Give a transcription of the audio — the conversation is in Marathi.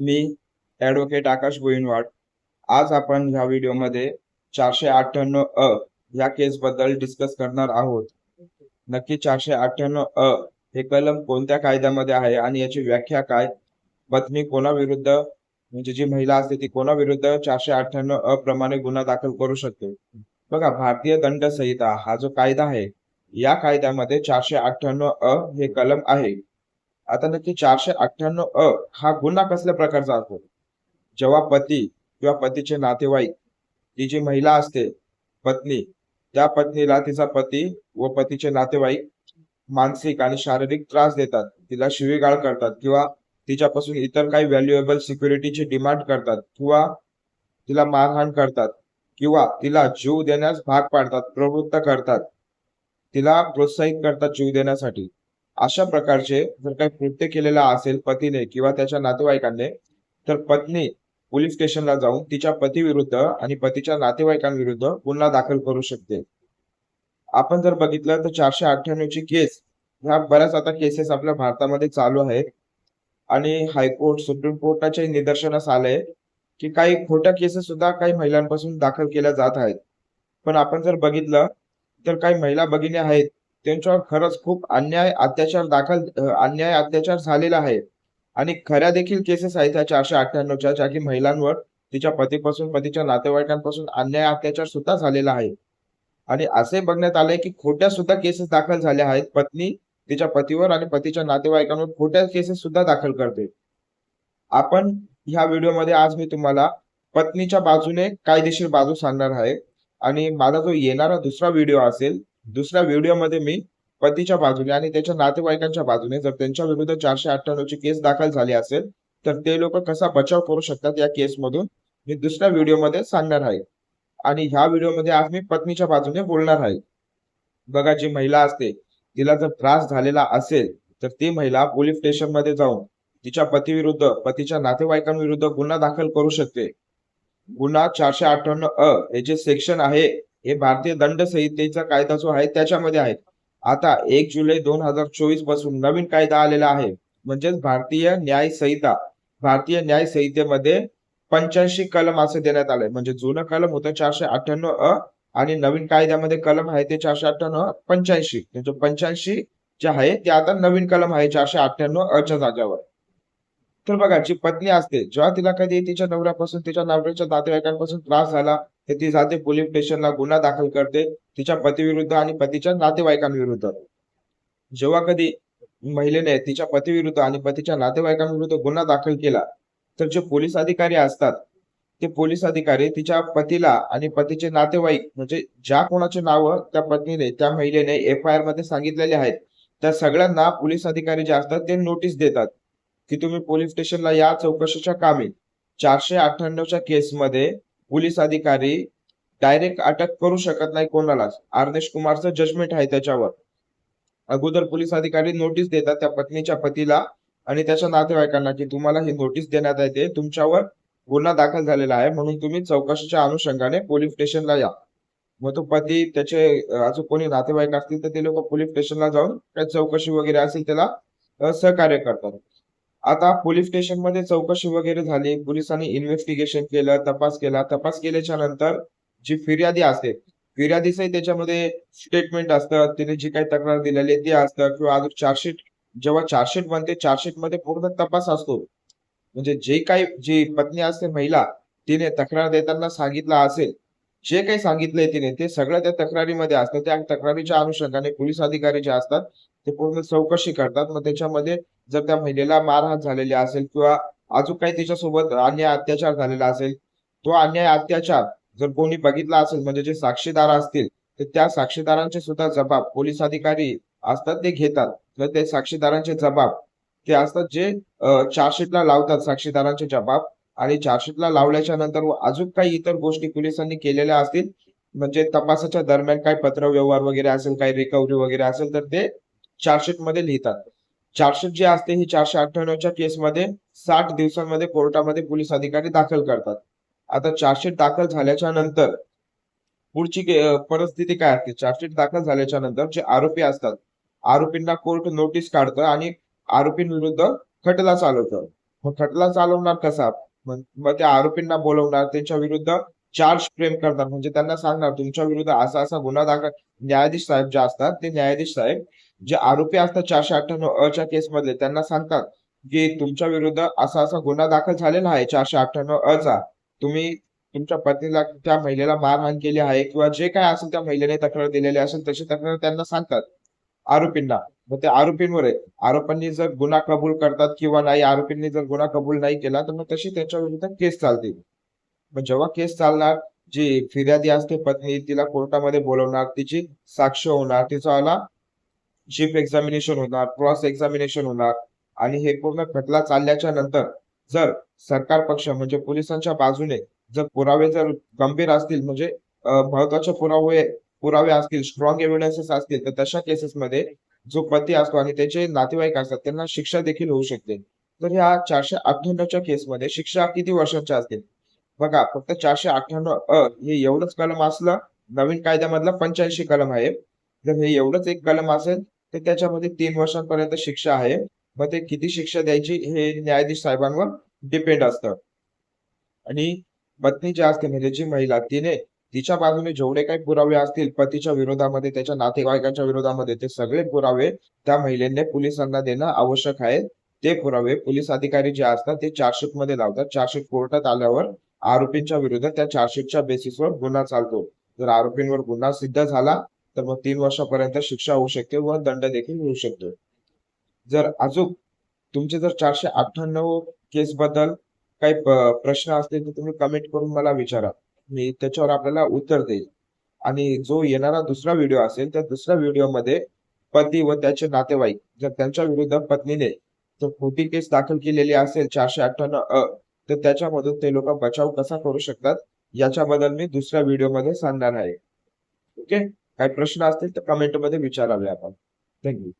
मी ॲडव्होकेट आकाश गोविंदवाड. आज आपण ह्या व्हिडिओमध्ये 498 या केसबद्दल डिस्कस करणार आहोत. नक्की 498 हे कलम कोणत्या कायद्यामध्ये आहे आणि याची व्याख्या काय? पत्नी कोणाविरुद्ध म्हणजे जी महिला असते ती कोणाविरुद्ध 498 प्रमाणे गुन्हा दाखल करू शकते? बघा, भारतीय दंड संहिता हा जो कायदा आहे, या कायद्यामध्ये 498 हे कलम आहे. आता नक्की 498 हा गुन्हा कसल्या प्रकारचा असतो? जेव्हा पती किंवा पतीचे नातेवाईक, ती जी महिला असते पत्नी, त्या पत्नीला तिचा पती व पतीचे नातेवाईक मानसिक आणि शारीरिक त्रास देतात, तिला शिवीगाळ करतात किंवा तिच्यापासून इतर काही व्हॅल्युएबल सिक्युरिटीची डिमांड करतात किंवा तिला मारहाण करतात किंवा तिला जीव देण्यास भाग पाडतात, प्रवृत्त करतात, तिला प्रोत्साहित करतात जीव देण्यासाठी. अशा प्रकारचे जर काही कृत्य केलेलं असेल पतीने किंवा त्याच्या नातेवाईकांनी, तर पत्नी पोलीस स्टेशनला जाऊन तिच्या पतीविरुद्ध आणि पतीच्या नातेवाईकांविरुद्ध गुन्हा दाखल करू शकते. आपण जर बघितलं तर 498 ची केस ह्या बऱ्याच आता केसेस आपल्या भारतामध्ये चालू आहेत आणि हायकोर्ट, सुप्रीम कोर्टाच्या निदर्शनास आलंय की काही खोट्या केसेस सुद्धा काही महिलांपासून दाखल केल्या जात आहेत. पण आपण जर बघितलं तर काही महिला भगिनी आहेत, त्यांच्यावर खरंच खूप अन्याय अत्याचार झालेला आहे आणि खऱ्या देखील केसेस आहेत त्या 498च्या, ज्या की महिलांवर तिच्या पतीपासून, पतीच्या नातेवाईकांपासून अन्याय अत्याचार सुद्धा झालेला आहे. आणि असे बघण्यात आले की खोट्या सुद्धा केसेस दाखल झाल्या आहेत. पत्नी तिच्या पतीवर आणि पतीच्या नातेवाईकांवर खोट्या केसेस सुद्धा दाखल करते. आपण ह्या व्हिडिओमध्ये आज मी तुम्हाला पत्नीच्या बाजूने कायदेशीर बाजू सांगणार आहे आणि माझा जो येणारा दुसरा व्हिडिओ असेल, दुसऱ्या व्हिडिओमध्ये मी पतीच्या बाजूने आणि त्याच्या नातेवाईकांच्या बाजूने, जर त्यांच्या विरुद्ध 498 ची केस दाखल झाली असेल तर ते लोक कसा बचाव करू शकतात या केसमधून, मी दुसऱ्या व्हिडिओमध्ये सांगणार आहे. आणि ह्या व्हिडिओमध्ये आज मी पत्नीच्या बाजूने बोलणार आहे. बघा, जी महिला असते तिला जर त्रास झालेला असेल तर ती महिला पोलीस स्टेशन मध्ये जाऊन तिच्या पतीविरुद्ध, पतीच्या नातेवाईकांविरुद्ध गुन्हा दाखल करू शकते. गुन्हा 498 हे जे सेक्शन आहे हे भारतीय दंड संहितेचा कायदा जो आहे त्याच्यामध्ये आहे. आता 1 जुलै 2024 पासून नवीन कायदा आलेला आहे, म्हणजेच भारतीय न्याय संहितेमध्ये 85 कलम असं देण्यात आलंय. म्हणजे जुनं कलम होतं 498 आणि नवीन कायद्यामध्ये कलम आहे ते 498 85. म्हणजे 85 जे आहे ते आता नवीन कलम आहे 498 च्या जागेवर. तर बघा, जी पत्नी असते, जेव्हा तिला कधी तिच्या नवऱ्यापासून, तिच्या नवऱ्याच्या नातेवाईकांपासून त्रास झाला तर ती जाते पोलीस स्टेशनला, गुन्हा दाखल करते तिच्या पतीविरुद्ध आणि पतीच्या नातेवाईकांविरुद्ध. जेव्हा कधी महिलेने तिच्या पतीविरुद्ध आणि पतीच्या नातेवाईकांविरुद्ध गुन्हा दाखल केला तर जे पोलीस अधिकारी असतात, ते पोलीस अधिकारी तिच्या पतीला आणि पतीचे नातेवाईक, म्हणजे ज्या कोणाचे नाव त्या पत्नीने, त्या महिलेने FIR मध्ये सांगितलेले आहेत, त्या सगळ्यांना पोलीस अधिकारी जे असतात ते नोटीस देतात की तुम्ही पोलीस स्टेशनला या चौकशीच्या कामी. 498च्या केसमध्ये पोलीस अधिकारी डायरेक्ट अटक करू शकत नाही कोणालाच. आर्नेश कुमारचं जजमेंट आहे त्याच्यावर. अगोदर पोलीस अधिकारी नोटीस देतात त्या पत्नीच्या पतीला आणि त्याच्या नातेवाईकांना की तुम्हाला ही नोटीस देण्यात येते, तुमच्यावर गुन्हा दाखल झालेला आहे, म्हणून तुम्ही चौकशीच्या अनुषंगाने पोलीस स्टेशनला या. मग तो पती, त्याचे अजून कोणी नातेवाईक असतील तर ते लोक पोलीस स्टेशनला जाऊन काही चौकशी वगैरे असेल त्याला सहकार्य करतात. आता पोलीस स्टेशन मध्ये चौकशी वगैरे झाली, पोलिसांनी इन्व्हेस्टिगेशन केलं, तपास केला. तपास केल्याच्या नंतर जी फिर्यादी असते, फिर्यादीचंही त्याच्यामध्ये स्टेटमेंट असतं, तिने जी काही तक्रार दिलेली आहे ते असतं किंवा अजून चार्जशीट. जेव्हा चार्जशीट बनते, चार्जशीट मध्ये पूर्ण तपास असतो. म्हणजे जे काही, जी पत्नी असते महिला, तिने तक्रार देताना सांगितलं असेल, जे काही सांगितलंय तिने ते सगळं त्या तक्रारीमध्ये असतं. त्या तक्रारीच्या अनुषंगाने पोलीस अधिकारी जे असतात ते पूर्ण चौकशी करतात. मग त्याच्यामध्ये जर त्या महिलेला मारहाण झालेली असेल किंवा अजून काही तिच्यासोबत अन्याय अत्याचार झालेला असेल, तो अन्याय अत्याचार जर कोणी बघितला असेल, म्हणजे जे साक्षीदार असतील, तर त्या साक्षीदारांचे सुद्धा जबाब पोलीस अधिकारी असतात ते घेतात. तर ते साक्षीदारांचे जबाब ते असतात जे चार्जशीटला लावतात, साक्षीदारांचे जबाब. आणि चार्जशीटला लावल्याच्या नंतर अजून काही इतर गोष्टी पोलिसांनी केलेल्या असतील, म्हणजे तपासाच्या दरम्यान काही पत्रव्यवहार वगैरे असेल, काही रिकव्हरी वगैरे असेल, तर ते चार्जशीट मध्ये लिहितात. चार्जशीट जी असते ही 498च्या केसमध्ये 60 दिवसांमध्ये कोर्टामध्ये पोलीस अधिकारी दाखल करतात. आता चार्जशीट दाखल झाल्याच्या नंतर पुढची परिस्थिती काय असते? चार्जशीट दाखल झाल्याच्या नंतर जे आरोपी असतात, आरोपींना कोर्ट नोटीस काढतं आणि आरोपींविरुद्ध खटला चालवतं. मग खटला चालवणार कसा? मग त्या आरोपींना बोलवणार, त्यांच्या विरुद्ध चार्ज फ्रेम करणार, म्हणजे त्यांना सांगणार तुमच्या विरुद्ध असा असा गुन्हा दाखल. न्यायाधीश साहेब जे असतात ते न्यायाधीश साहेब जे आरोपी असतात 498 च्या केस मधले त्यांना सांगतात की तुमच्या विरुद्ध असा असा गुन्हा दाखल झालेला आहे 498 चा. तुम्ही तुमच्या पत्नीला, त्या महिलेला मारहाण केली आहे किंवा जे काय असेल त्या महिलेने तक्रार दिलेली असेल तशी तक्रार त्यांना सांगतात आरोपींना. मग ते आरोपींवर आहे. आरोपींनी जर गुन्हा कबूल करतात किंवा नाही, आरोपींनी जर गुन्हा कबूल नाही केला तर मग तशी त्यांच्या विरुद्ध केस चालते. मग जेव्हा केस चालणार, जी फिर्यादी असते पत्नी, तिला कोर्टामध्ये बोलवणार, तिची साक्ष होणार, तिचा चीफ एक्झामिनेशन होणार, क्रॉस एक्झामिनेशन होणार. आणि हे पूर्ण खटला चालल्याच्या नंतर जर सरकार पक्ष म्हणजे पोलिसांच्या बाजूने जर पुरावे जर गंभीर असतील, म्हणजे महत्वाचे पुरावे पुरावे असतील, स्ट्रॉंग एव्हिडन्सेस असतील, तर तशा केसेसमध्ये जो पती असतो आणि त्याचे नातेवाईक असतात त्यांना शिक्षा देखील होऊ शकते. तर ह्या 498च्या केसमध्ये शिक्षा किती वर्षांच्या असतील? बघा, फक्त 498 हे एवढंच कलम असलं, नवीन कायद्यामधला 85 कलम आहे. जर हे एवढंच एक कलम असेल तर त्याच्यामध्ये 3 वर्षांपर्यंत शिक्षा आहे. मग ते किती शिक्षा द्यायची हे न्यायाधीश साहेबांवर डिपेंड असतं. आणि पत्नी जी असते म्हणजे जी महिला, तिने तिच्या बाजूने जेवढे काही पुरावे असतील पतीच्या विरोधामध्ये, त्याच्या नातेवाईकांच्या विरोधामध्ये, ते सगळे पुरावे त्या महिलेने पोलिसांना देणं आवश्यक आहे. ते पुरावे पोलीस अधिकारी जे असतात ते चार्जशीट मध्ये लावतात. चार्जशीट कोर्टात आल्यावर आरोपींच्या विरुद्ध त्या चार्जशीटच्या बेसिसवर गुन्हा चालतो. जर आरोपींवर गुन्हा सिद्ध झाला तर मग 3 वर्षापर्यंत शिक्षा होऊ शकते व दंड देखील होऊ शकतो. जर अजून तुमचे जर 498 केस बद्दल काही प्रश्न असतील तर तुम्ही कमेंट करून मला विचारा. मी त्याच्यावर आपल्याला उत्तर देईल. आणि जो येणारा दुसरा व्हिडिओ असेल त्या दुसऱ्या व्हिडिओमध्ये पती व त्याचे नातेवाईक जर त्यांच्या विरुद्ध पत्नीने जर खोटी केस दाखल केलेली असेल 498 तर त्याच्यामधून ते लोक बचाव कसा करू शकतात याच्याबद्दल मी दुसऱ्या व्हिडिओमध्ये सांगणार आहे. ओके. काही प्रश्न असतील तर कमेंट मध्ये विचारावे आपण. थँक्यू.